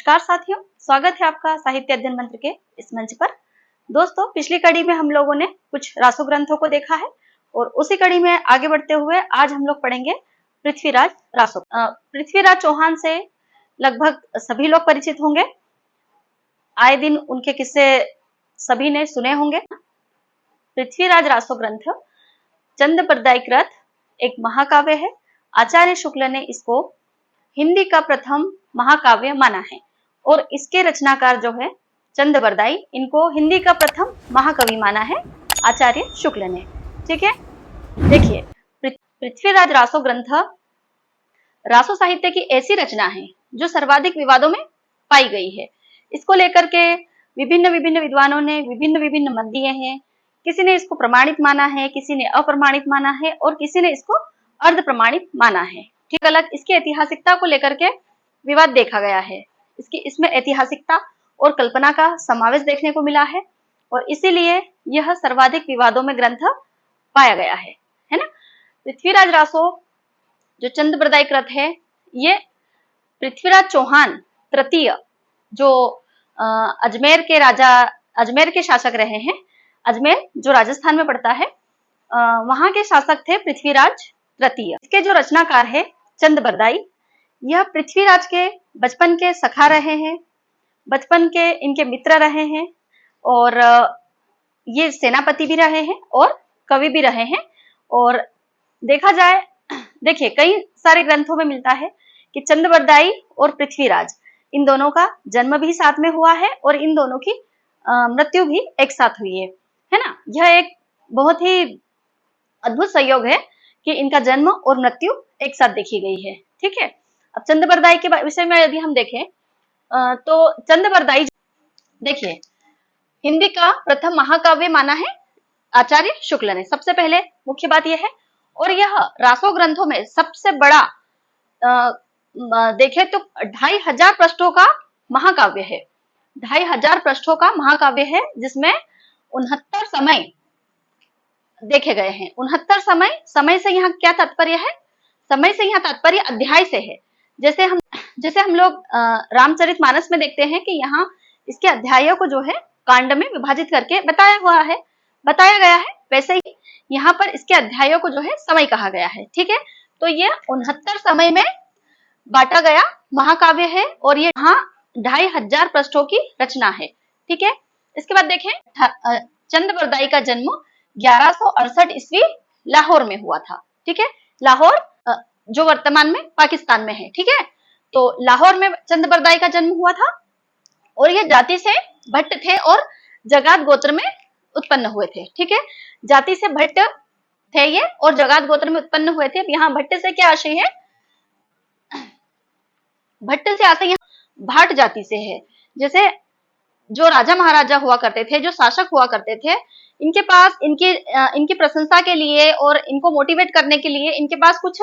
नमस्कार साथियों, स्वागत है आपका साहित्य अध्ययन मंत्र के इस मंच पर। दोस्तों, पिछली कड़ी में हम लोगों ने कुछ रासो ग्रंथों को देखा है और उसी कड़ी में आगे बढ़ते हुए आज हम लोग पढ़ेंगे पृथ्वीराज रासो। पृथ्वीराज चौहान से लगभग सभी लोग परिचित होंगे, आए दिन उनके किस्से सभी ने सुने होंगे। पृथ्वीराज रासो ग्रंथ चंद-बरदाई कृत एक महाकाव्य है। आचार्य शुक्ल ने इसको हिंदी का प्रथम महाकाव्य माना है और इसके रचनाकार जो है चंद-बरदाई, इनको हिंदी का प्रथम महाकवि माना है आचार्य शुक्ल ने। ठीक है, देखिए पृथ्वीराज रासो ग्रंथ रासो साहित्य की ऐसी रचना है जो सर्वाधिक विवादों में पाई गई है। इसको लेकर के विभिन्न विद्वानों ने विभिन्न मत दिए हैं। किसी ने इसको प्रमाणित माना है, किसी ने अप्रमाणित माना है और किसी ने इसको अर्ध प्रमाणित माना है। ठीक, अलग इसकी ऐतिहासिकता को लेकर के विवाद देखा गया है। इसमें ऐतिहासिकता और कल्पना का समावेश देखने को मिला है और इसीलिए यह सर्वाधिक विवादों में ग्रंथ पाया गया है ना। पृथ्वीराज रासो जो चंद-बरदाई कृत है, ये पृथ्वीराज चौहान तृतीय जो अजमेर के राजा, अजमेर के शासक रहे हैं। अजमेर जो राजस्थान में पड़ता है, वहां के शासक थे पृथ्वीराज तृतीय। इसके जो रचनाकार है चंद-बरदाई, यह पृथ्वीराज के बचपन के सखा रहे हैं, बचपन के इनके मित्र रहे हैं और ये सेनापति भी रहे हैं और कवि भी रहे हैं। और देखा जाए, देखिए कई सारे ग्रंथों में मिलता है कि चंद-बरदाई और पृथ्वीराज, इन दोनों का जन्म भी साथ में हुआ है और इन दोनों की मृत्यु भी एक साथ हुई है ना। यह एक बहुत ही अद्भुत संयोग है कि इनका जन्म और मृत्यु एक साथ देखी गई है। ठीक है, अब चंद-बरदाई के विषय में यदि हम देखें तो चंद-बरदाई देखिए हिंदी का प्रथम महाकाव्य माना है आचार्य शुक्ल ने। सबसे पहले मुख्य बात यह है, और यह रासो ग्रंथों में सबसे बड़ा देखें तो 2500 पृष्ठों का महाकाव्य है। 2500 पृष्ठों का महाकाव्य है जिसमें 69 समय देखे गए हैं। 69 समय से यहाँ क्या तात्पर्य है? समय से यहाँ तात्पर्य अध्याय से है। जैसे हम लोग रामचरितमानस में देखते हैं कि यहाँ इसके अध्यायों को जो है कांड में विभाजित करके बताया गया है, वैसे ही यहाँ पर इसके अध्यायों को जो है समय कहा गया है। ठीक है, तो ये 69 समय में बांटा गया महाकाव्य है और ये यहाँ 2500 पृष्ठों की रचना है। ठीक है, इसके बाद देखें चंद-बरदाई का जन्म 1168 ईस्वी लाहौर में हुआ था। ठीक है, लाहौर जो वर्तमान में पाकिस्तान में है। ठीक है, तो लाहौर में चंद-बरदाई का जन्म हुआ था और ये जाति से भट्ट थे और जगात गोत्र में उत्पन्न हुए थे। ठीक है, जाति से भट्ट थे ये और जगात गोत्र में उत्पन्न हुए थे। अब यहाँ भट्ट से क्या आशय है? भट्ट से आशय यहाँ भाट जाति से है। जैसे जो राजा महाराजा हुआ करते थे, जो शासक हुआ करते थे, इनके पास इनकी प्रशंसा के लिए और इनको मोटिवेट करने के लिए इनके पास कुछ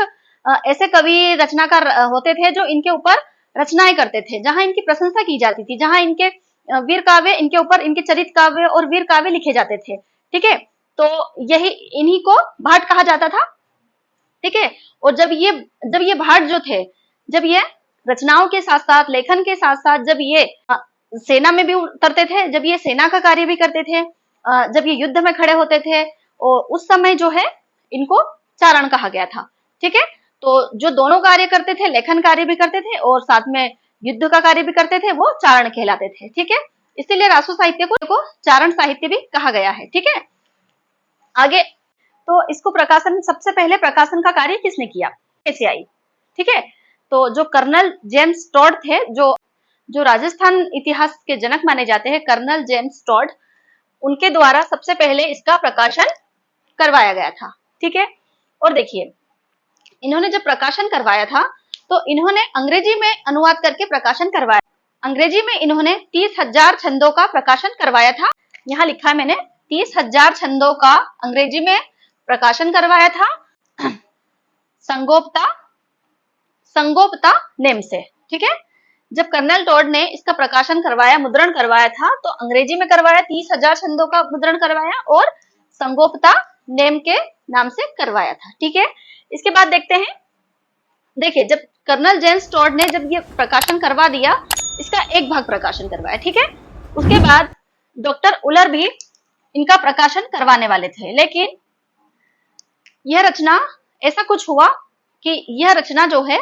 ऐसे कवि रचनाकार होते थे जो इनके ऊपर रचनाएं करते थे, जहां इनकी प्रशंसा की जाती थी, जहां इनके वीर काव्य, इनके ऊपर इनके चरित काव्य और वीर काव्य लिखे जाते थे। ठीक है, तो यही इन्हीं को भाट कहा जाता था। ठीक है, और जब ये भाट जो थे, जब ये रचनाओं के साथ साथ, लेखन के साथ साथ, जब ये सेना में भी उतरते थे, जब ये सेना का कार्य भी करते थे, जब ये युद्ध में खड़े होते थे, और उस समय जो है इनको चारण कहा गया था। ठीक है, तो जो दोनों कार्य करते थे, लेखन कार्य भी करते थे और साथ में युद्ध का कार्य भी करते थे, वो चारण कहलाते थे। ठीक है, इसीलिए रासो साहित्य को चारण साहित्य भी कहा गया है। ठीक है, आगे तो इसको सबसे पहले प्रकाशन का कार्य किसने किया, कैसे आई? ठीक है, तो जो कर्नल जेम्स टॉड थे, जो राजस्थान इतिहास के जनक माने जाते हैं, कर्नल जेम्स टॉड, उनके द्वारा सबसे पहले इसका प्रकाशन करवाया गया था। ठीक है, और देखिए इन्होंने जब प्रकाशन करवाया था तो इन्होंने अंग्रेजी में अनुवाद करके प्रकाशन करवाया। अंग्रेजी में इन्होंने 30,000 छंदों का प्रकाशन करवाया था। यहाँ लिखा है मैंने, 30,000 छंदों का अंग्रेजी में प्रकाशन करवाया था संगोपता नेम से। ठीक है, जब कर्नल टॉड ने इसका प्रकाशन करवाया, मुद्रण करवाया था, तो अंग्रेजी में करवाया, 30,000 छंदों का मुद्रण करवाया और संगोपता नेम के नाम से करवाया था। ठीक है, इसके बाद देखते हैं, देखिए जब कर्नल जेम्स टॉड ने जब ये प्रकाशन करवा दिया इसका एक भाग प्रकाशन करवाया, ठीक है। उसके बाद डॉक्टर उलर भी इनका प्रकाशन करवाने वाले थे, लेकिन यह रचना ऐसा कुछ हुआ कि यह रचना जो है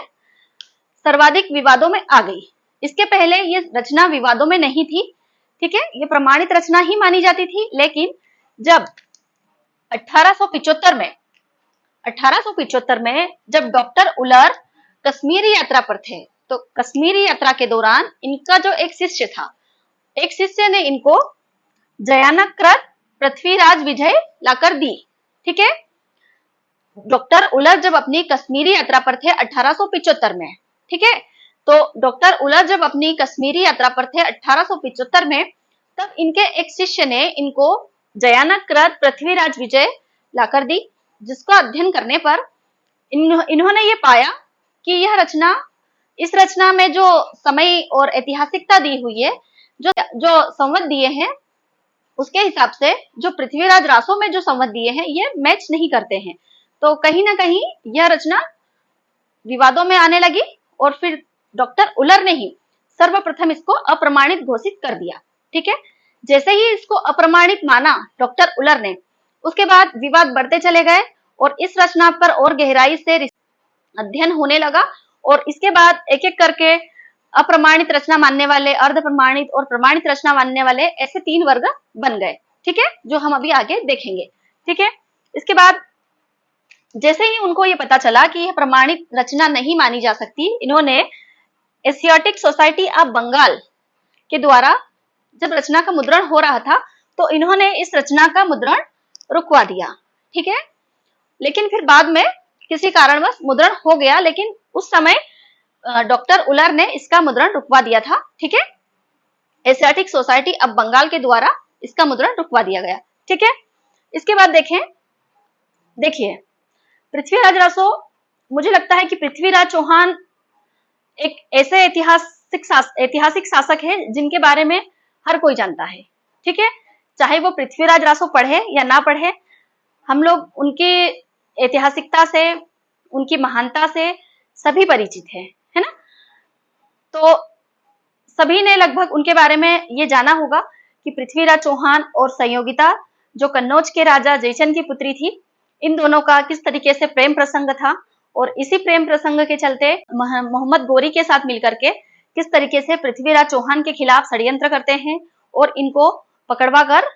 सर्वाधिक विवादों में आ गई। इसके पहले ये रचना विवादों में नहीं थी, ठीक है, ये प्रमाणित रचना ही मानी जाती थी। लेकिन जब 1875 में जब डॉक्टर उलर कश्मीरी यात्रा पर थे, तो कश्मीरी यात्रा के दौरान इनका जो एक शिष्य ने इनको जयानकृत पृथ्वीराज विजय लाकर दी, ठीक है। डॉक्टर उलर जब अपनी कश्मीरी यात्रा पर थे 1875 में, ठीक है, तो डॉक्टर उलर जब अपनी कश्मीरी यात्रा पर थे 1875 में, तब इनके एक शिष्य ने इनको जयानकृत पृथ्वीराज विजय लाकर दी, जिसका अध्ययन करने पर इन्होंने ये पाया कि यह रचना, इस रचना में जो समय और ऐतिहासिकता दी हुई है, जो संवत दिए हैं, उसके हिसाब से जो पृथ्वीराज रासो में जो संवत दिए हैं ये मैच नहीं करते हैं। तो कहीं ना कहीं यह रचना विवादों में आने लगी और फिर डॉक्टर उलर ने ही सर्वप्रथम इसको अप्रमाणित घोषित कर दिया, ठीक है। जैसे ही इसको अप्रमाणित माना डॉक्टर उलर ने, उसके बाद विवाद बढ़ते चले गए और इस रचना पर और गहराई से अध्ययन होने लगा और इसके बाद एक एक करके अप्रमाणित रचना मानने वाले, अर्ध प्रमाणित और प्रमाणित रचना मानने वाले, ऐसे 3 वर्ग बन गए, ठीक है, जो हम अभी आगे देखेंगे, ठीक है। इसके बाद जैसे ही उनको ये पता चला कि यह प्रमाणित रचना नहीं मानी जा सकती, इन्होंने एशियाटिक सोसाइटी ऑफ बंगाल के द्वारा जब रचना का मुद्रण हो रहा था, तो इन्होंने इस रचना का मुद्रण रुकवा दिया, ठीक है। लेकिन फिर बाद में किसी कारणवश मुद्रण हो गया, लेकिन उस समय डॉक्टर उलर ने इसका मुद्रण रुकवा दिया था, ठीक है। एशियाटिक सोसाइटी ऑफ बंगाल के द्वारा इसका मुद्रण रुकवा दिया गया, ठीक है। इसके बाद देखिए पृथ्वीराज रासो, मुझे लगता है कि पृथ्वीराज चौहान एक ऐसे ऐतिहासिक शासक है जिनके बारे में हर कोई जानता है, ठीक है। चाहे वो पृथ्वीराज रासो पढ़े या ना पढ़े, हम लोग उनकी ऐतिहासिकता से, उनकी महानता से सभी परिचित है ना। तो सभी ने लगभग उनके बारे में ये जाना होगा कि पृथ्वीराज चौहान और संयोगिता, जो कन्नौज के राजा जयचंद की पुत्री थी, इन दोनों का किस तरीके से प्रेम प्रसंग था और इसी प्रेम प्रसंग के चलते मोहम्मद गोरी के साथ मिलकर के किस तरीके से पृथ्वीराज चौहान के खिलाफ षड्यंत्र करते हैं और इनको पकड़वा कर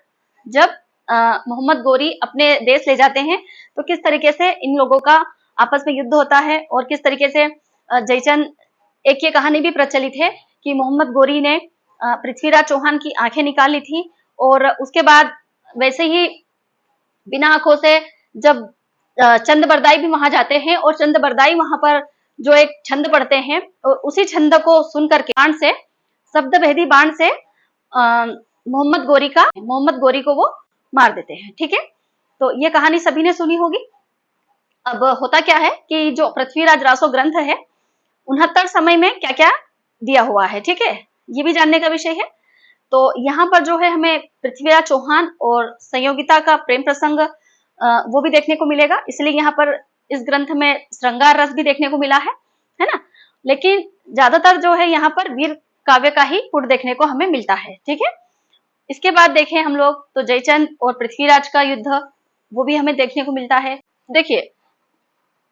जब मोहम्मद गोरी अपने देश ले जाते हैं, तो किस तरीके से इन लोगों का आपस में युद्ध होता है और किस तरीके से जयचंद, एक ये कहानी भी प्रचलित है कि मोहम्मद गोरी ने पृथ्वीराज चौहान की आंखें निकाल ली थी और उसके बाद वैसे ही बिना आंखों से जब चंद बरदाई भी वहां जाते हैं और चंद बरदाई वहां पर जो एक छंद पढ़ते हैं और उसी छंद को सुनकर के बाण से, शब्द भेदी बाण से मोहम्मद गोरी को वो मार देते हैं, ठीक है। तो ये कहानी सभी ने सुनी होगी। अब होता क्या है कि जो पृथ्वीराज रासो ग्रंथ है, 69 समय में क्या क्या दिया हुआ है, ठीक है, ये भी जानने का विषय है। तो यहाँ पर जो है हमें पृथ्वीराज चौहान और संयोगिता का प्रेम प्रसंग वो भी देखने को मिलेगा, इसलिए यहाँ पर इस ग्रंथ में श्रृंगार रस भी देखने को मिला है ना। लेकिन ज्यादातर जो है यहाँ पर वीर काव्य का ही पुट देखने को हमें मिलता है, ठीक है। इसके बाद देखें हम लोग तो जयचंद और पृथ्वीराज का युद्ध, वो भी हमें देखने को मिलता है। देखिए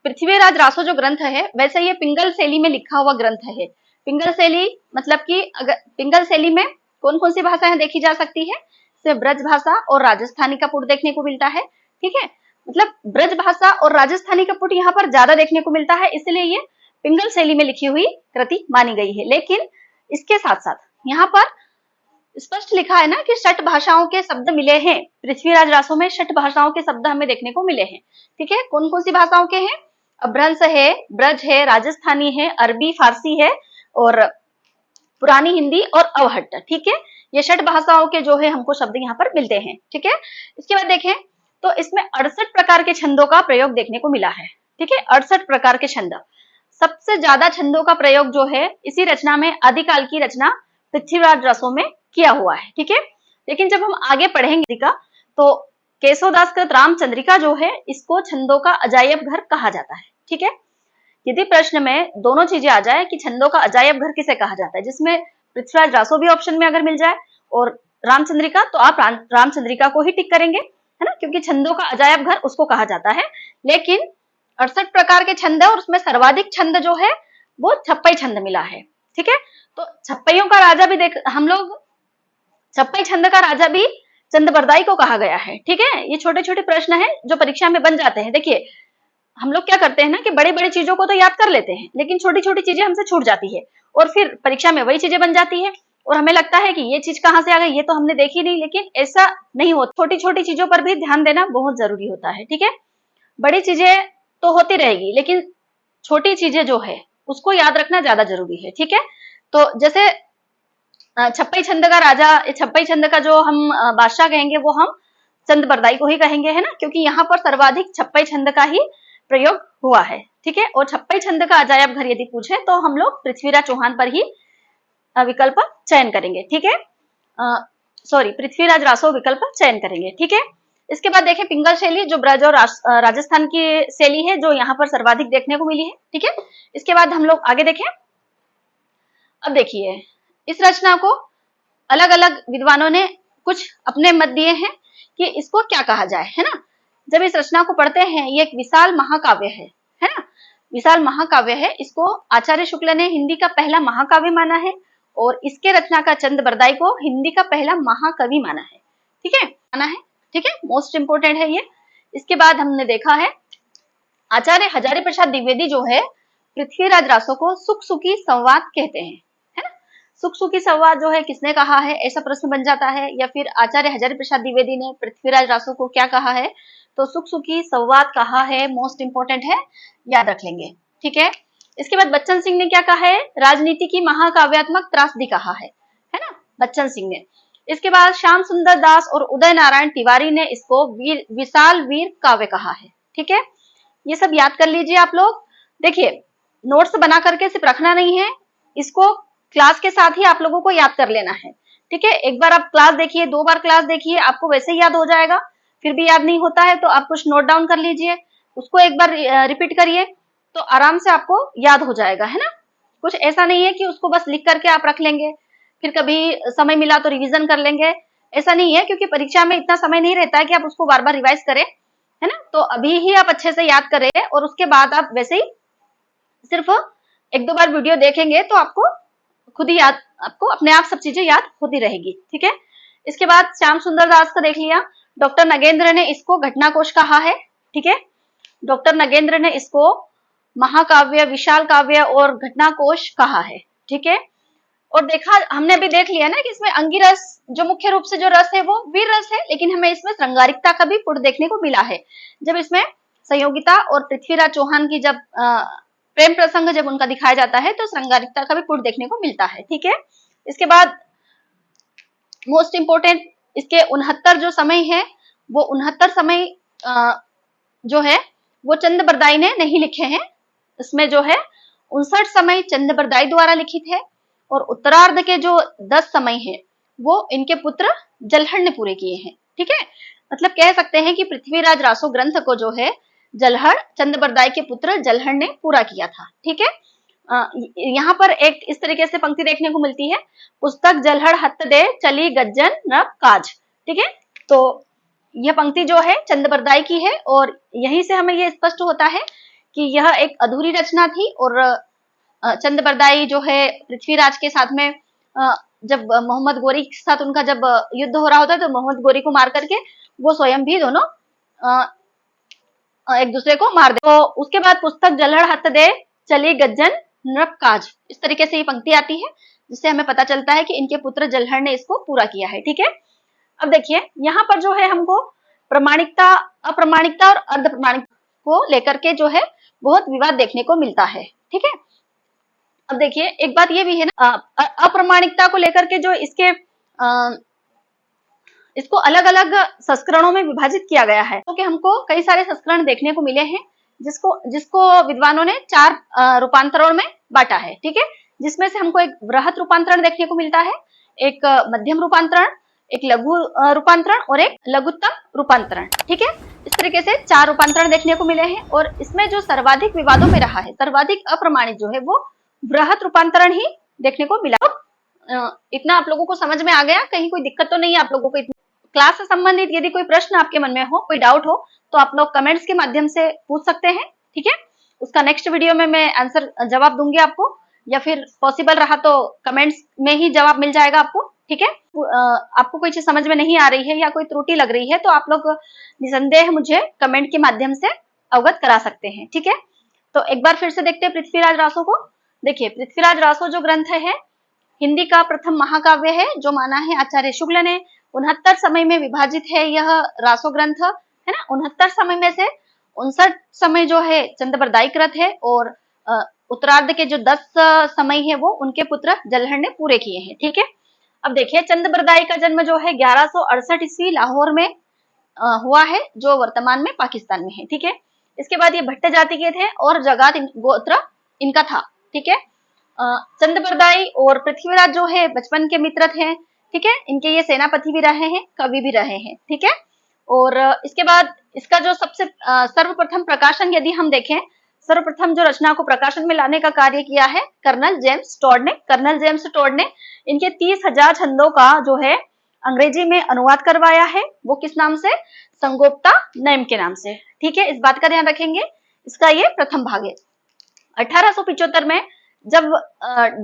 पृथ्वीराज रासो जो ग्रंथ है, वैसे ये पिंगल शैली में लिखा हुआ ग्रंथ है। पिंगल शैली मतलब कि अगर पिंगल शैली में कौन कौन सी भाषाएं देखी जा सकती है, सिर्फ ब्रज भाषा और राजस्थानी का पुट देखने को मिलता है, ठीक है। मतलब ब्रज भाषा और राजस्थानी का पुट यहाँ पर ज्यादा देखने को मिलता है, इसलिए ये पिंगल शैली में लिखी हुई कृति मानी गई है। लेकिन इसके साथ साथ यहाँ पर स्पष्ट लिखा है ना कि 6 भाषाओं के शब्द मिले हैं। पृथ्वीराज रासो में 6 भाषाओं के शब्द हमें देखने को मिले हैं, ठीक है। कौन कौन सी भाषाओं के हैं? अभ्रंश है, ब्रज है, राजस्थानी है, अरबी फारसी है और पुरानी हिंदी और अवहट्ट, ठीक है। ये 6 भाषाओं के जो है हमको शब्द यहाँ पर मिलते हैं, ठीक है। इसके बाद देखें तो इसमें 68 प्रकार के छंदों का प्रयोग देखने को मिला है, ठीक है। 68 प्रकार के छंद, सबसे ज्यादा छंदों का प्रयोग जो है इसी रचना में, आदिकाल की रचना पृथ्वीराज रासो में किया हुआ है, ठीक है। लेकिन जब हम आगे पढ़ेंगे तो केशवदास कृत रामचंद्रिका जो है, इसको छंदों का अजायब घर कहा जाता है, ठीक है। यदि प्रश्न में दोनों चीजें आ जाए कि छंदों का अजायब घर किसे कहा जाता है, जिसमें पृथ्वीराज रासो भी ऑप्शन में अगर मिल जाए और रामचंद्रिका, तो आप रामचंद्रिका को ही टिक करेंगे, है ना, क्योंकि छंदों का अजायब घर उसको कहा जाता है। लेकिन 68 प्रकार के छंद है और उसमें सर्वाधिक छंद जो है वो छप्पई छंद मिला है। ठीक है, तो छप्पइयों का राजा भी देख हम लोग, छप्पई छंद का राजा भी चंदबरदाई को कहा गया है। ठीक है, ये छोटे छोटे प्रश्न है जो परीक्षा में बन जाते हैं। देखिए हम लोग क्या करते हैं ना कि बड़ी बड़ी चीजों को तो याद कर लेते हैं, लेकिन छोटी छोटी चीजें हमसे छूट जाती है और फिर परीक्षा में वही चीजें बन जाती है और हमें लगता है कि ये चीज कहाँ से आ गई, ये तो हमने देखी नहीं। लेकिन ऐसा नहीं होता, छोटी छोटी चीजों पर भी ध्यान देना बहुत जरूरी होता है। ठीक है, बड़ी चीजें तो होती रहेगी लेकिन छोटी चीजें जो है उसको याद रखना ज्यादा जरूरी है। ठीक है, तो जैसे छप्पई छंद का राजा, छप्पई छंद का जो हम बादशाह कहेंगे वो हम चंदबरदाई को ही कहेंगे, है ना, क्योंकि यहाँ पर सर्वाधिक छप्पई छंद का ही प्रयोग हुआ है। ठीक है, और छप्पई छंद का अजायब घर यदि पूछे तो हम लोग पृथ्वीराज चौहान पर ही विकल्प चयन करेंगे। ठीक है, सॉरी, पृथ्वीराज रासो विकल्प चयन करेंगे। ठीक है, इसके बाद देखें पिंगल शैली, जो ब्रज और राजस्थान की शैली है जो यहाँ पर सर्वाधिक देखने को मिली है। ठीक है, इसके बाद हम लोग आगे देखें। अब देखिए इस रचना को अलग अलग विद्वानों ने कुछ अपने मत दिए हैं कि इसको क्या कहा जाए, है ना। जब इस रचना को पढ़ते हैं, ये एक विशाल महाकाव्य है ना, विशाल महाकाव्य है। इसको आचार्य शुक्ल ने हिंदी का पहला महाकाव्य माना है और इसके रचना का चंदबरदाई को हिंदी का पहला महाकवि माना है। ठीक है, माना है। ठीक है, मोस्ट इंपोर्टेंट है ये। इसके बाद हमने देखा है आचार्य हजारी प्रसाद द्विवेदी जो है पृथ्वीराज रासो को सुख सुखी संवाद कहते हैं, है ना। सुख सुखी संवाद जो है किसने कहा है, ऐसा प्रश्न बन जाता है। या फिर आचार्य हजारी प्रसाद द्विवेदी ने पृथ्वीराज रासो को क्या कहा है, तो सुख सुखी संवाद कहा है। मोस्ट इंपोर्टेंट है, याद रख लेंगे। ठीक है, इसके बाद बच्चन सिंह ने क्या कहा है, राजनीति की महाकाव्यात्मक त्रासदी कहा है ना, बच्चन सिंह ने। इसके बाद श्याम सुंदर दास और उदय नारायण तिवारी ने इसको विशाल वीर काव्य कहा है। ठीक है, ये सब याद कर लीजिए आप लोग। देखिए नोट्स बना करके सिर्फ रखना नहीं है, इसको क्लास के साथ ही आप लोगों को याद कर लेना है। ठीक है, एक बार आप क्लास देखिए, 2 बार क्लास देखिए, आपको वैसे ही याद हो जाएगा। फिर भी याद नहीं होता है तो आप कुछ नोट डाउन कर लीजिए, उसको एक बार रिपीट करिए तो आराम से आपको याद हो जाएगा, है ना। कुछ ऐसा नहीं है कि उसको बस लिख करके आप रख लेंगे, फिर कभी समय मिला तो रिवीजन कर लेंगे, ऐसा नहीं है, क्योंकि परीक्षा में इतना समय नहीं रहता है कि आप उसको बार बार रिवाइज करें, है ना। तो अभी ही आप अच्छे से याद करें और उसके बाद आप वैसे ही सिर्फ 1-2 बार वीडियो देखेंगे तो आपको खुद ही याद, आपको अपने आप सब चीजें याद होती रहेगी। ठीक है, इसके बाद श्याम सुंदर दास को देख लिया, डॉक्टर नगेंद्र ने इसको घटना कोश कहा है। ठीक है, डॉक्टर नगेंद्र ने इसको महाकाव्य, विशाल काव्य और घटना कोश कहा है। ठीक है, और देखा हमने अभी देख लिया ना कि इसमें अंगिरस जो मुख्य रूप से जो रस है वो वीर रस है, लेकिन हमें इसमें श्रृंगारिकता का भी पुट देखने को मिला है। जब इसमें संयोगिता और पृथ्वीराज चौहान की जब प्रेम प्रसंग जब उनका दिखाया जाता है तो श्रृंगारिकता का भी पुट देखने को मिलता है। ठीक है, इसके बाद मोस्ट इंपोर्टेंट इसके 69 जो समय है वो 69 समय जो है वो चंदबरदाई ने नहीं लिखे हैं। इसमें जो है 59 समय चंदबरदाई द्वारा लिखित है और उत्तरार्ध के जो 10 समय है वो इनके पुत्र जलहड़ ने पूरे किए हैं। ठीक है, मतलब कह सकते हैं कि पृथ्वीराज रासो ग्रंथ को जो है जलहड़, चंदबरदाई के पुत्र जलहड़ ने पूरा किया था। ठीक है, यहाँ पर एक इस तरीके से पंक्ति देखने को मिलती है, पुस्तक जलहड़ हत दे चली गज्जन न काज। ठीक है, तो यह पंक्ति जो है चंदबरदाई की है और यहीं से हमें यह स्पष्ट होता है कि यह एक अधूरी रचना थी और चंदबरदाई जो है पृथ्वीराज के साथ में जब मोहम्मद गोरी के साथ उनका जब युद्ध हो रहा होता है तो मोहम्मद गोरी को मार करके वो स्वयं भी दोनों एक दूसरे को मार दे। तो उसके बाद पुस्तक जलहड़ हत दे चली गज्जन नृप काज, इस तरीके से ये पंक्ति आती है जिससे हमें पता चलता है कि इनके पुत्र जलहड़ ने इसको पूरा किया है। ठीक है, अब देखिए यहाँ पर जो है हमको प्रमाणिकता, अप्रमाणिकता और अर्ध प्रमाणिक को लेकर के जो है बहुत विवाद देखने को मिलता है। ठीक है, अब देखिए एक बात ये भी है ना, अप्रमाणिकता को लेकर के जो इसको अलग अलग संस्करणों में विभाजित किया गया है, क्योंकि हमको कई सारे संस्करण देखने को मिले हैं जिसको विद्वानों ने 4 रूपांतरों में बांटा है। ठीक है, जिसमें से हमको एक वृहत रूपांतरण देखने को मिलता है, एक मध्यम रूपांतरण, एक लघु रूपांतरण और एक लघुत्तम रूपांतरण। ठीक है, इस तरीके से 4 रूपांतरण देखने को मिले हैं और इसमें जो सर्वाधिक विवादों में रहा है, सर्वाधिक अप्रमाणित जो है वो वृहत रूपांतरण ही देखने को मिला। इतना आप लोगों को समझ में आ गया? कहीं कोई दिक्कत तो नहीं है आप लोगों को? क्लास से संबंधित यदि कोई प्रश्न आपके मन में हो, कोई डाउट हो, तो आप लोग कमेंट्स के माध्यम से पूछ सकते हैं, ठीक है? उसका नेक्स्ट वीडियो में मैं आंसर जवाब दूंगी आपको, या फिर पॉसिबल रहा तो कमेंट्स में ही जवाब मिल जाएगा आपको, ठीक है? आपको कोई चीज समझ में नहीं आ रही है या कोई त्रुटि लग रही है तो आप लोग निसंदेह मुझे कमेंट के माध्यम से अवगत करा सकते हैं, ठीक है? तो एक बार फिर से देखते हैं पृथ्वीराज रासो को। देखिए, पृथ्वीराज रासो जो ग्रंथ है हिंदी का प्रथम महाकाव्य है, जो माना है आचार्य शुक्ल ने। 69 समय में विभाजित है यह रासो ग्रंथ, है ना? 69 समय में से 59 समय जो है चंद्रबरदाई कृत है, और उत्तरार्ध के जो 10 समय है वो उनके पुत्र जलहर ने पूरे किए हैं, ठीक है? अब देखिए, चंद्रबरदाई का जन्म जो है 1168 ईस्वी लाहौर में हुआ है, जो वर्तमान में पाकिस्तान में है, ठीक है? इसके बाद ये भट्ट जाति के थे और जगात गोत्र इनका था, ठीक है? चंद्रबरदाई और पृथ्वीराज जो है बचपन के मित्र थे, ठीक है? इनके ये सेनापति भी रहे हैं, कवि भी रहे हैं, ठीक है? और इसके बाद इसका जो सबसे सर्वप्रथम प्रकाशन यदि हम देखें, सर्वप्रथम जो रचना को प्रकाशन में लाने का कार्य किया है कर्नल जेम्स टॉड ने। कर्नल जेम्स टॉड ने इनके 30,000 छंदों का जो है अंग्रेजी में अनुवाद करवाया है। वो किस नाम से? संगोप्ता नैम के नाम से, ठीक है? इस बात का ध्यान रखेंगे। इसका ये प्रथम भाग है। 1875 में जब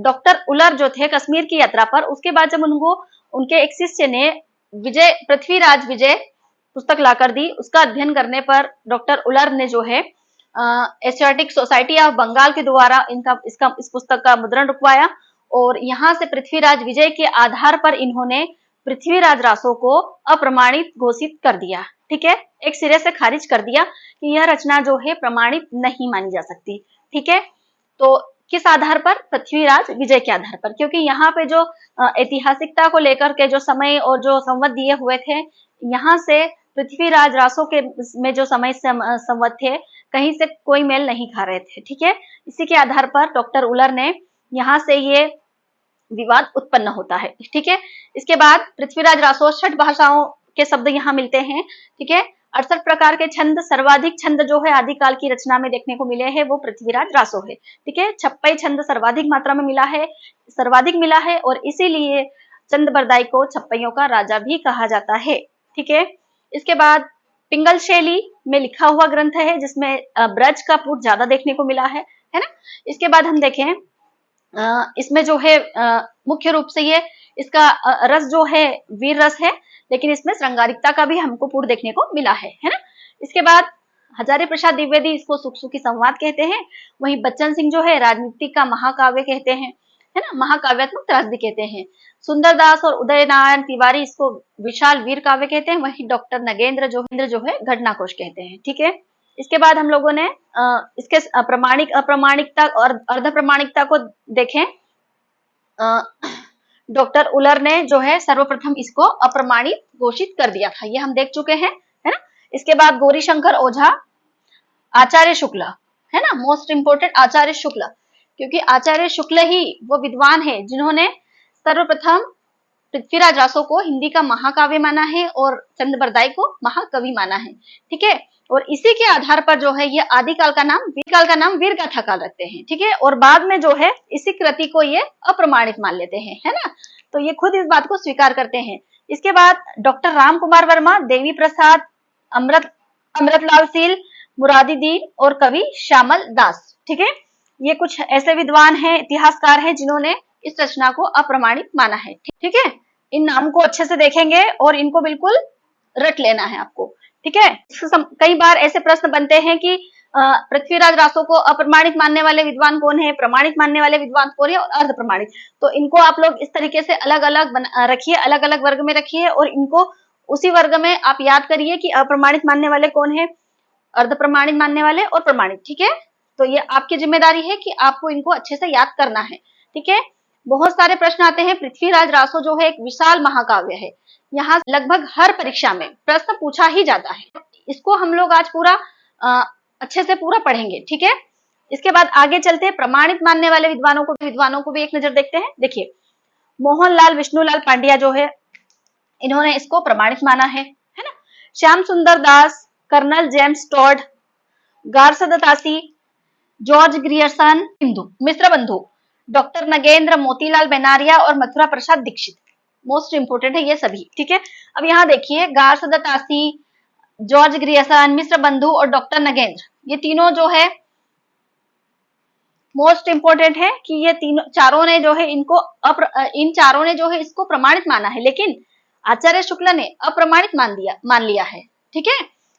डॉक्टर उलर जो थे कश्मीर की यात्रा पर, उसके बाद जब उनके एक शिष्य ने पृथ्वीराज विजय पुस्तक लाकर दी, उसका अध्ययन करने पर डॉक्टर उलर ने जो है एशियाटिक सोसाइटी ऑफ बंगाल के द्वारा इस पुस्तक का मुद्रण रुकवाया, और यहाँ से पृथ्वीराज विजय के आधार पर इन्होंने पृथ्वीराज रासो को अप्रमाणित घोषित कर दिया, ठीक है? एक सिरे से खारिज कर दिया कि यह रचना जो है प्रमाणित नहीं मानी जा सकती, ठीक है? तो किस आधार पर? पृथ्वीराज विजय के आधार पर, क्योंकि यहाँ पे जो ऐतिहासिकता को लेकर के जो समय और जो संवत दिए हुए थे, यहाँ से पृथ्वीराज रासो के में जो समय संवत थे कहीं से कोई मेल नहीं खा रहे थे, ठीक है? इसी के आधार पर डॉक्टर उलर ने यहाँ से ये विवाद उत्पन्न होता है, ठीक है? इसके बाद पृथ्वीराज रासो 6 भाषाओं के शब्द यहाँ मिलते हैं, ठीक है? 68 प्रकार के छंद, सर्वाधिक छंद जो है आदिकाल की रचना में देखने को मिले हैं वो पृथ्वीराज रासो है, ठीक है? 56 छंद सर्वाधिक मात्रा में सर्वाधिक मिला है, और इसीलिए चंद्रबरदाई को छप्पइयों का राजा भी कहा जाता है, ठीक है? इसके बाद पिंगल शैली में लिखा हुआ ग्रंथ है, जिसमें ब्रज का पुट ज्यादा देखने को मिला है ना? इसके बाद हम देखें, इसमें जो है मुख्य रूप से ये इसका रस जो है वीर रस है, लेकिन इसमें श्रृंगारिकता का भी हमको पूर्ण देखने को मिला है ना? इसके बाद हजारी प्रसाद द्विवेदी इसको सुख सुखी संवाद कहते हैं। वहीं बच्चन सिंह जो है राजनीति का महाकाव्य कहते हैं, है ना? महाकाव्यात्मक त्रासदी कहते हैं। सुंदरदास और उदय नारायण तिवारी इसको विशाल वीर काव्य कहते हैं। वहीं डॉक्टर नगेंद्र जो है घटनाकोश कहते हैं, ठीक है? इसके बाद हम लोगों ने इसके अप्रमाणिकता और अर्ध प्रमाणिकता को देखें। डॉक्टर उलर ने जो है सर्वप्रथम इसको अप्रमाणित घोषित कर दिया था, ये हम देख चुके हैं, है ना? इसके बाद गौरीशंकर ओझा, आचार्य शुक्ल, है ना? मोस्ट इंपोर्टेंट आचार्य शुक्ल, क्योंकि आचार्य शुक्ल ही वो विद्वान है जिन्होंने सर्वप्रथम पृथ्वीराज रासो को हिंदी का महाकाव्य माना है और चंद्रबरदाई को महाकवि माना है, ठीक है? और इसी के आधार पर जो है ये आदिकाल का नाम वीर गाथा काल रखते हैं, ठीक है? और बाद में जो है इसी कृति को ये अप्रमाणित मान लेते हैं, है ना? तो ये खुद इस बात को स्वीकार करते हैं। इसके बाद डॉक्टर राम कुमार वर्मा, देवी प्रसाद, अमृतलाल सील, मुरादी दीन और कवि श्यामल दास, ठीक है? ये कुछ ऐसे विद्वान हैं, इतिहासकार हैं जिन्होंने इस रचना को अप्रमाणित माना है, ठीक है? इन नाम को अच्छे से देखेंगे और इनको बिल्कुल रट लेना है आपको, ठीक है? कई बार ऐसे प्रश्न बनते हैं कि पृथ्वीराज रासो को अप्रमाणित मानने वाले विद्वान कौन है, प्रमाणित मानने वाले विद्वान कौन है और अर्ध प्रमाणित। तो इनको आप लोग इस तरीके से अलग अलग रखिए, अलग अलग वर्ग में रखिए, और इनको उसी वर्ग में आप याद करिए कि अप्रमाणित मानने वाले कौन है, अर्ध प्रमाणित मानने वाले और प्रमाणित, ठीक है? तो ये आपकी जिम्मेदारी है कि आपको इनको अच्छे से याद करना है, ठीक है? बहुत सारे प्रश्न आते हैं। पृथ्वीराज रासो जो है एक विशाल महाकाव्य है, यहाँ लगभग हर परीक्षा में प्रश्न पूछा ही जाता है। इसको हम लोग आज पूरा अच्छे से पूरा पढ़ेंगे, ठीक है? इसके बाद आगे चलते हैं, प्रमाणित मानने वाले विद्वानों को भी एक नजर देखते हैं। देखिए, मोहनलाल विष्णुलाल पांड्या जो है इन्होंने इसको प्रमाणित माना है ना? Shyam Sundar Das, colonel James Tod, Garcin de Tassy, George Grierson, Mishra Bandhu, doctor Nagendra, Motilal Menaria और मथुरा प्रसाद दीक्षित। मोस्ट इंपोर्टेंट है ये सभी, ठीक है। अब यहाँ देखिए गार्सदतासी, जॉर्ज ग्रियर्सन, मिश्र बंधु और डॉक्टर नगेंद्र, ये तीनों जो है मोस्ट इंपोर्टेंट है कि ये तीनों चारों ने जो है इनको इन चारों ने जो है इसको प्रमाणित माना है, लेकिन आचार्य शुक्ल ने अप्रमाणित मान लिया है, ठीक है।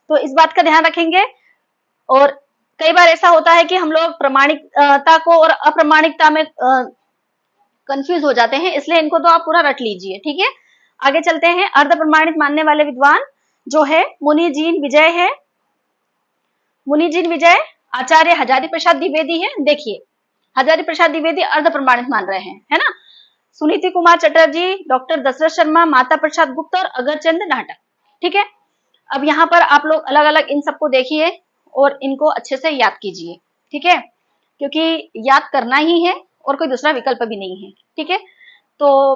तो इस बात का ध्यान रखेंगे। और कई बार ऐसा होता है कि हम लोग प्रमाणिकता को और अप्रमाणिकता में कंफ्यूज हो जाते हैं, इसलिए इनको तो आप पूरा रट लीजिए, ठीक है। आगे चलते हैं। अर्ध प्रमाणित मानने वाले विद्वान जो है मुनिजीन विजय है, मुनिजीन विजय आचार्य हजारी प्रसाद द्विवेदी है। देखिए हजारी प्रसाद द्विवेदी अर्ध प्रमाणित मान रहे हैं, है ना। सुनीति कुमार चटर्जी, डॉक्टर दशरथ शर्मा, माता प्रसाद गुप्ता और अगरचंद नाहटा, ठीक है। अब यहाँ पर आप लोग अलग अलग इन सबको देखिए और इनको अच्छे से याद कीजिए, ठीक है, क्योंकि याद करना ही है और कोई दूसरा विकल्प भी नहीं है, ठीक है। तो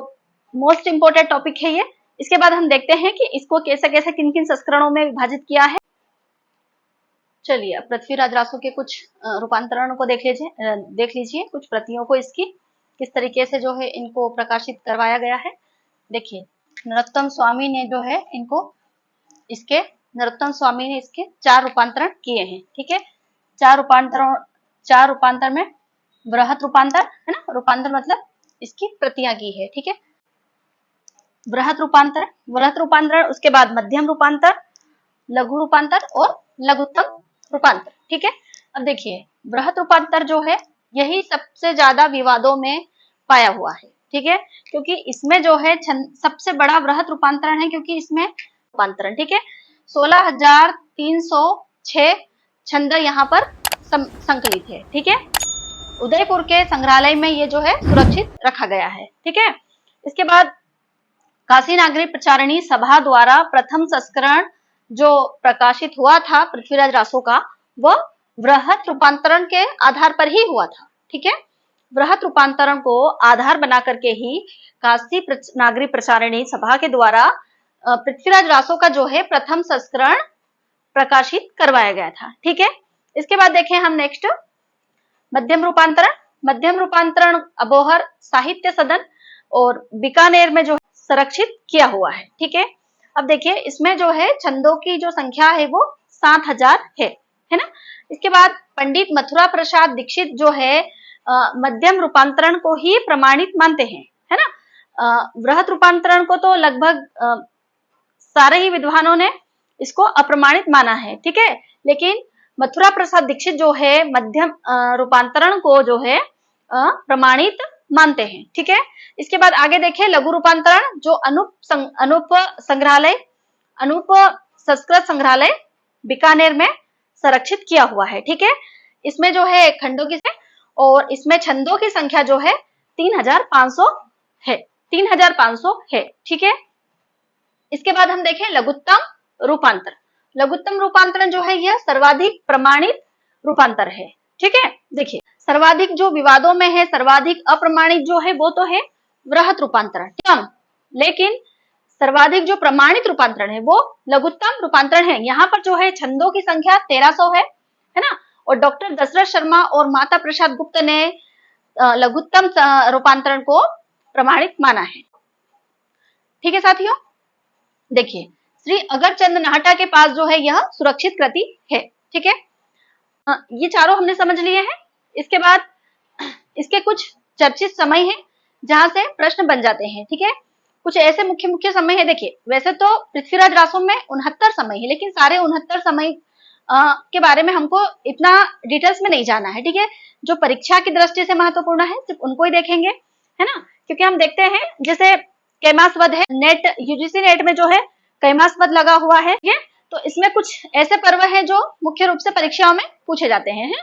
मोस्ट इंपोर्टेंट टॉपिक है ये। इसके बाद हम देखते हैं कि इसको कैसे कैसे किन किन संस्करणों में विभाजित किया है। चलिए अब पृथ्वीराज रासो के कुछ रूपांतरण को देख लीजिए कुछ प्रतियों को इसकी किस तरीके से जो है इनको प्रकाशित करवाया गया है। देखिए नरोत्तम स्वामी ने जो है इसके चार रूपांतरण किए हैं, ठीक है। चार रूपांतर में बृहत रूपांतर है ना, रूपांतर मतलब इसकी प्रतियां की है, ठीक है। बृहत रूपांतरण, उसके बाद मध्यम रूपांतर, लघु रूपांतर और लघुत्तम रूपांतर, ठीक है। अब देखिए बृहत रूपांतर जो है यही सबसे ज्यादा विवादों में पाया हुआ है, ठीक है, क्योंकि इसमें जो है सबसे बड़ा बृहत रूपांतरण है, क्योंकि इसमें रूपांतरण, ठीक है, 16,306 छंद यहाँ पर संकलित है, ठीक है। उदयपुर के संग्रहालय में ये जो है सुरक्षित रखा गया है, ठीक है। इसके बाद काशी नागरी प्रचारणी सभा द्वारा प्रथम संस्करण जो प्रकाशित हुआ था पृथ्वीराज रासो का, वह बृहत रूपांतरण के आधार पर ही हुआ था, ठीक है। बृहत रूपांतरण को आधार बना करके ही काशी नागरी प्रचारणी सभा के द्वारा पृथ्वीराज रासो का जो है प्रथम संस्करण प्रकाशित करवाया गया था, ठीक है। इसके बाद देखें हम नेक्स्ट मध्यम रूपांतरण अबोहर साहित्य सदन और बीकानेर में जो संरक्षित किया हुआ है, ठीक है। अब देखिए इसमें जो है छंदों की जो संख्या है वो 7,000 है ना। इसके बाद पंडित मथुरा प्रसाद दीक्षित जो है मध्यम रूपांतरण को ही प्रमाणित मानते हैं, है ना। बृहत रूपांतरण को तो लगभग सारे ही विद्वानों ने इसको अप्रमाणित माना है, ठीक है, लेकिन मथुरा प्रसाद दीक्षित जो है मध्यम रूपांतरण को जो है प्रमाणित मानते हैं, ठीक है। इसके बाद आगे देखें लघु रूपांतरण जो अनूप संस्कृत संग्रहालय बीकानेर में संरक्षित किया हुआ है, ठीक है। इसमें जो है खंडों की और इसमें छंदों की संख्या जो है 3,500 है, 3,500 है, ठीक है। इसके बाद हम देखें लघुत्तम रूपांतरण जो है यह सर्वाधिक प्रमाणित रूपांतर है, ठीक है। देखिए सर्वाधिक जो विवादों में है, सर्वाधिक अप्रमाणित जो है वो तो है बृहत रूपांतरण, कम, लेकिन सर्वाधिक जो प्रमाणित रूपांतरण है वो लघुत्तम रूपांतरण है। यहाँ पर जो है छंदों की संख्या 1,300 है ना, और डॉक्टर दशरथ शर्मा और माता प्रसाद गुप्ता ने लघुत्तम रूपांतरण को प्रमाणित माना है, ठीक है साथियों। देखिए श्री अगरचंद नाहटा के पास जो है यह सुरक्षित कृति है, ठीक है। ये चारों हमने समझ लिए हैं। इसके बाद इसके कुछ चर्चित समय हैं जहां से प्रश्न बन जाते हैं, ठीक है। कुछ ऐसे मुख्य समय है। देखिए वैसे तो पृथ्वीराज रासो में 69 समय है, लेकिन सारे 69 समय के बारे में हमको इतना डिटेल्स में नहीं जाना है, ठीक है। जो परीक्षा की दृष्टि से महत्वपूर्ण है सिर्फ उनको ही देखेंगे, है ना, क्योंकि हम देखते हैं जैसे कैमासवध है, नेट यूजीसी नेट में जो है कैमासवध लगा हुआ है, तो इसमें कुछ ऐसे पर्व है जो मुख्य रूप से परीक्षाओं में पूछे जाते हैं,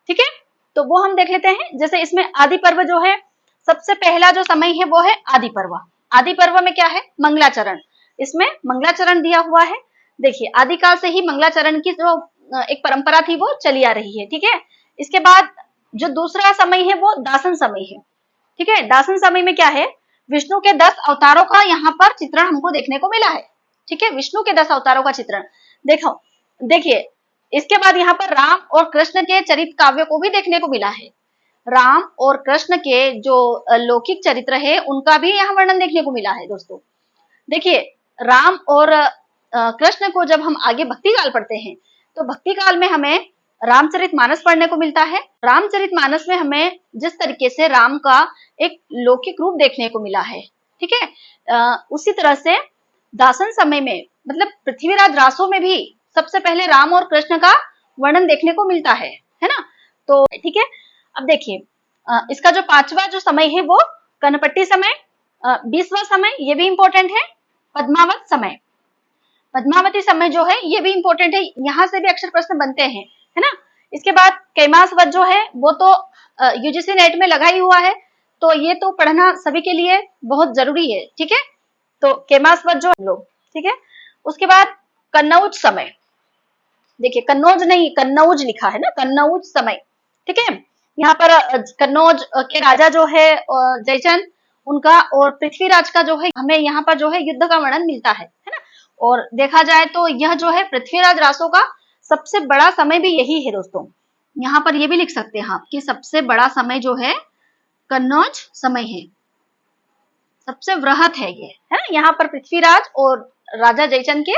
ठीक है। तो वो हम देख लेते हैं। जैसे इसमें आदि पर्व जो है सबसे पहला जो समय है वो है आदि पर्व। आदि पर्व में क्या है, मंगलाचरण, इसमें मंगलाचरण दिया हुआ है। देखिए आदिकाल से ही मंगलाचरण की जो एक परंपरा थी वो चली आ रही है, ठीक है। इसके बाद जो दूसरा समय है वो दासन समय है, ठीक है। दासन समय में क्या है, विष्णु के 10 अवतारों का यहाँ पर चित्रण हमको देखने को मिला है, ठीक है, विष्णु के 10 अवतारों का चित्रण देखिए। इसके बाद यहाँ पर राम और कृष्ण के चरित काव्य को भी देखने को मिला है। राम और कृष्ण के जो लौकिक चरित्र है उनका भी यहाँ वर्णन देखने को मिला है दोस्तों। देखिए, राम और कृष्ण को जब हम आगे भक्ति काल पढ़ते हैं तो भक्ति काल में हमें रामचरितमानस पढ़ने को मिलता है। रामचरितमानस में हमें जिस तरीके से राम का एक लौकिक रूप देखने को मिला है, ठीक है, उसी तरह से दासन समय में मतलब पृथ्वीराज रासों में भी सबसे पहले राम और कृष्ण का वर्णन देखने को मिलता है ना। तो ठीक है, अब देखिए इसका जो पांचवा जो समय है वो कनपट्टी समय, 20वां समय ये भी इंपॉर्टेंट है, पद्मावत समय, पद्मावती समय जो है ये भी इंपॉर्टेंट है, यहाँ से भी अक्षर प्रश्न बनते हैं, है ना। इसके बाद कैमासवत जो है वो तो यूजीसी नेट में लगा ही हुआ है, तो ये तो पढ़ना सभी के लिए बहुत जरूरी है, ठीक है। तो कैमासवत जो लोग, ठीक है। उसके बाद कन्नौज समय, देखिए कन्नौज नहीं कन्नौज लिखा है ना, कन्नौज समय, ठीक है। यहाँ पर कन्नौज के राजा जो है जयचंद उनका और पृथ्वीराज का जो है हमें यहाँ पर जो है युद्ध का वर्णन मिलता है ना। और देखा जाए तो यह जो है पृथ्वीराज रासों का सबसे बड़ा समय भी यही है दोस्तों। यहाँ पर ये भी लिख सकते हैं आप कि सबसे बड़ा समय जो है कन्नौज समय है, सबसे वृहत है ये, है ना। यहाँ पर पृथ्वीराज और राजा जयचंद के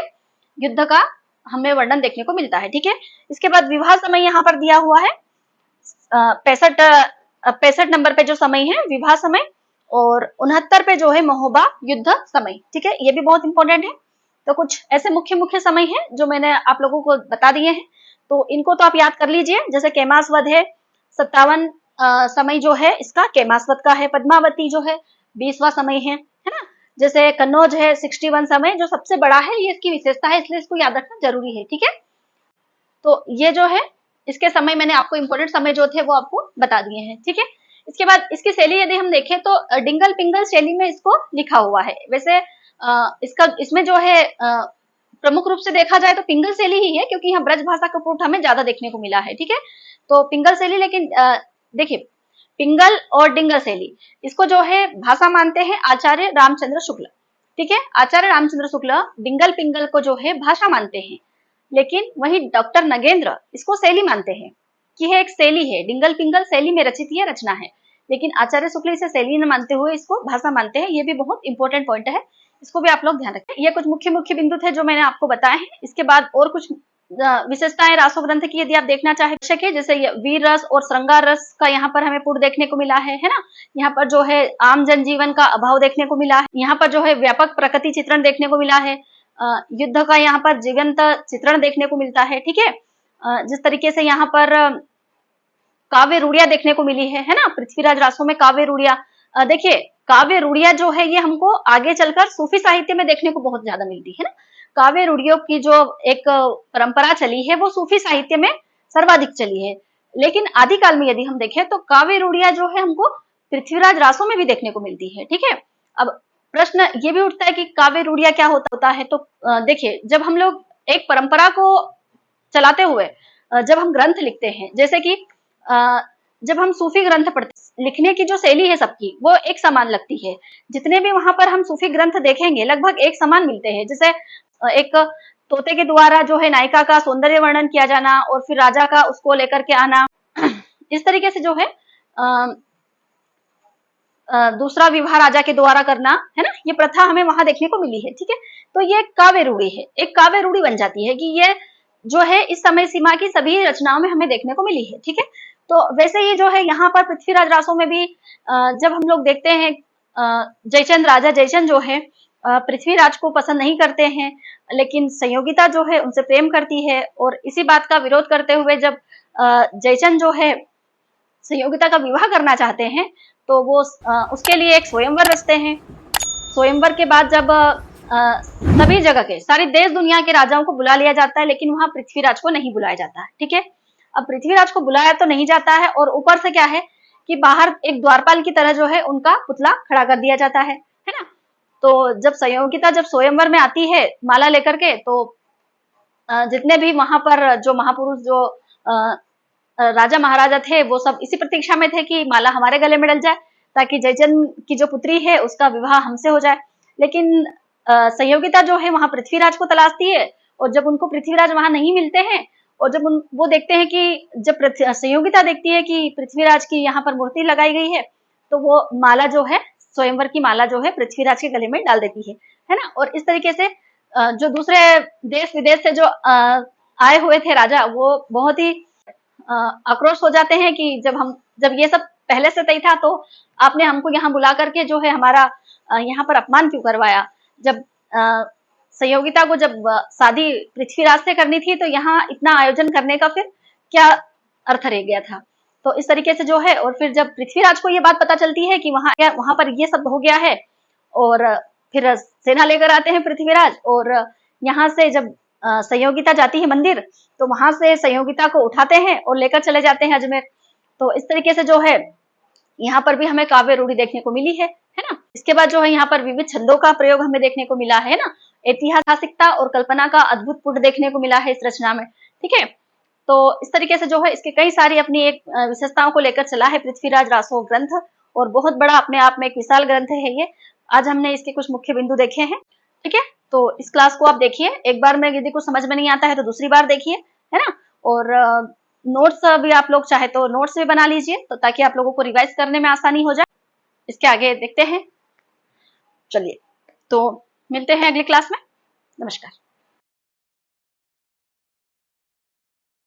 युद्ध का हमें वर्णन देखने को मिलता है, ठीक है। इसके बाद विवाह समय यहाँ पर दिया हुआ है 65 नंबर पे जो समय है विवाह समय, और 69 पे जो है महोबा युद्ध समय, ठीक है। ये भी बहुत इंपॉर्टेंट है। तो कुछ ऐसे मुख्य मुख्य समय है जो मैंने आप लोगों को बता दिए हैं, तो इनको तो आप याद कर लीजिए। जैसे कैमासवत है 57 समय जो है इसका कैमासवत का है, पद्मावती जो है 20वां समय है ना। जैसे कन्नौज है 61 समय जो सबसे बड़ा है, ये इसकी विशेषता है, इसलिए इसको याद रखना जरूरी है, ठीक है। तो ये जो है इसके समय मैंने आपको इंपॉर्टेंट समय जो थे वो आपको बता दिए हैं, ठीक है। इसके बाद इसकी शैली यदि हम देखें तो डिंगल पिंगल शैली में इसको लिखा हुआ है। वैसे इसमें जो है प्रमुख रूप से देखा जाए तो पिंगल शैली ही है, क्योंकि यहाँ ब्रज भाषा का पुट हमें ज्यादा देखने को मिला है, ठीक है। तो पिंगल शैली, लेकिन देखिए पिंगल और डिंगल शैली इसको जो है भाषा मानते हैं आचार्य रामचंद्र शुक्ल, ठीक है। आचार्य रामचंद्र शुक्ल डिंगल पिंगल को जो है भाषा मानते हैं, लेकिन वही डॉक्टर नगेंद्र इसको शैली मानते हैं कि यह एक शैली है, डिंगल पिंगल शैली में रचित यह रचना है, लेकिन आचार्य शुक्ल इसे शैली न मानते हुए इसको भाषा मानते हैं। ये भी बहुत इंपॉर्टेंट पॉइंट है, इसको भी आप लोग ध्यान रखें। ये कुछ मुख्य मुख्य बिंदु थे जो मैंने आपको बताए हैं। इसके बाद और कुछ विशेषताएं रासो ग्रंथ की यदि आप देखना चाहे है, जैसे वीर रस और श्रृंगार रस का यहाँ पर हमें पुट देखने को मिला है ना। यहाँ पर जो है आम जनजीवन का अभाव देखने को मिला है, यहाँ पर जो है व्यापक प्रकृति चित्रण देखने को मिला है, युद्ध का यहाँ पर जीवंत चित्रण देखने को मिलता है, ठीक है। जिस तरीके से यहाँ पर काव्य रूढ़िया देखने को मिली है ना, पृथ्वीराज रासों में काव्य रूढ़िया, देखिए काव्य रूढ़िया जो है ये हमको आगे चलकर सूफी साहित्य में देखने को बहुत ज्यादा मिलती है ना। काव्य रूढ़ियों की जो एक परंपरा चली है वो सूफी साहित्य में सर्वाधिक चली है, लेकिन आदिकाल में यदि हम देखें तो काव्य रूढ़िया जो है हमको पृथ्वीराज रासों में भी देखने को मिलती है, ठीक है। अब प्रश्न ये भी उठता है कि काव्य रूढ़िया क्या होता है। तो देखिए जब हम लोग एक परंपरा को चलाते हुए जब हम ग्रंथ लिखते हैं, जैसे कि जब हम सूफी ग्रंथ पढ़ते, लिखने की जो शैली है सबकी वो एक समान लगती है। जितने भी वहां पर हम सूफी ग्रंथ देखेंगे लगभग एक समान मिलते हैं। जैसे एक तोते के द्वारा जो है नायिका का सौंदर्य वर्णन किया जाना और फिर राजा का उसको लेकर के आना, इस तरीके से जो है दूसरा विवाह राजा के द्वारा करना, है ना, ये प्रथा हमें वहां देखने को मिली है, ठीक है। तो ये काव्य रूढ़ी है, एक काव्य रूढ़ी बन जाती है कि ये जो है इस समय सीमा की सभी रचनाओं में हमें देखने को मिली है, ठीक है। तो वैसे ये जो है यहाँ पर पृथ्वीराज रासों में भी जब हम लोग देखते हैं जयचंद, राजा जयचंद जो है पृथ्वीराज को पसंद नहीं करते हैं, लेकिन संयोगिता जो है उनसे प्रेम करती है, और इसी बात का विरोध करते हुए जब जयचंद जो है संयोगिता का विवाह करना चाहते हैं तो वो उसके लिए एक स्वयंवर रचते हैं। स्वयंवर के बाद जब सभी जगह के सारी देश दुनिया के राजाओं को बुला लिया जाता है, लेकिन वहां पृथ्वीराज को नहीं बुलाया जाता है, ठीक है। अब पृथ्वीराज को बुलाया तो नहीं जाता है, और ऊपर से क्या है कि बाहर एक द्वारपाल की तरह जो है उनका पुतला खड़ा कर दिया जाता है ना। तो जब संयोगिता जब स्वयंवर में आती है माला लेकर के, तो जितने भी वहां पर जो महापुरुष जो राजा महाराजा थे वो सब इसी प्रतीक्षा में थे कि माला हमारे गले में डल जाए ताकि जयचंद की जो पुत्री है उसका विवाह हमसे हो जाए। लेकिन संयोगिता जो है वहां पृथ्वीराज को तलाशती है, और जब उनको पृथ्वीराज वहां नहीं मिलते हैं और जब वो देखते हैं कि जब संयोगिता देखती है कि पृथ्वीराज की यहाँ पर मूर्ति लगाई गई है, तो वो माला जो है, स्वयंवर की माला जो है पृथ्वीराज के गले में डाल देती है ना। और इस तरीके से जो दूसरे देश विदेश से जो आए हुए थे राजा, वो बहुत ही आक्रोश हो जाते हैं कि जब ये सब पहले से तय था तो आपने हमको यहाँ बुला करके जो है हमारा यहाँ पर अपमान क्यों करवाया। जब संयोगिता को जब शादी पृथ्वीराज से करनी थी तो यहाँ इतना आयोजन करने का फिर क्या अर्थ रह गया था। तो इस तरीके से जो है, और फिर जब पृथ्वीराज को ये बात पता चलती है कि वहां पर ये सब हो गया है, और फिर सेना लेकर आते हैं पृथ्वीराज, और यहाँ से जब संयोगिता जाती है मंदिर, तो वहां से संयोगिता को उठाते हैं और लेकर चले जाते हैं अजमेर। तो इस तरीके से जो है यहाँ पर भी हमें काव्य रूढ़ी देखने को मिली है ना। इसके बाद जो है यहाँ पर विविध छंदों का प्रयोग हमें देखने को मिला है ना। ऐतिहासिकता और कल्पना का अद्भुत पुट देखने को मिला है इस रचना में, ठीक है। तो इस तरीके से जो है इसके कई सारी अपनी एक विशेषताओं को लेकर चला है पृथ्वीराज रासो ग्रंथ, और बहुत बड़ा अपने आप में एक विशाल ग्रंथ है ये। आज हमने इसके कुछ मुख्य बिंदु देखे हैं, ठीक है। तो इस क्लास को आप देखिए, एक बार में यदि कुछ समझ में नहीं आता है तो दूसरी बार देखिए, है ना। और नोट्स भी आप लोग चाहे तो नोट्स भी बना लीजिए, तो ताकि आप लोगों को रिवाइज करने में आसानी हो जाए। इसके आगे देखते हैं, चलिए तो मिलते हैं अगली क्लास में। नमस्कार।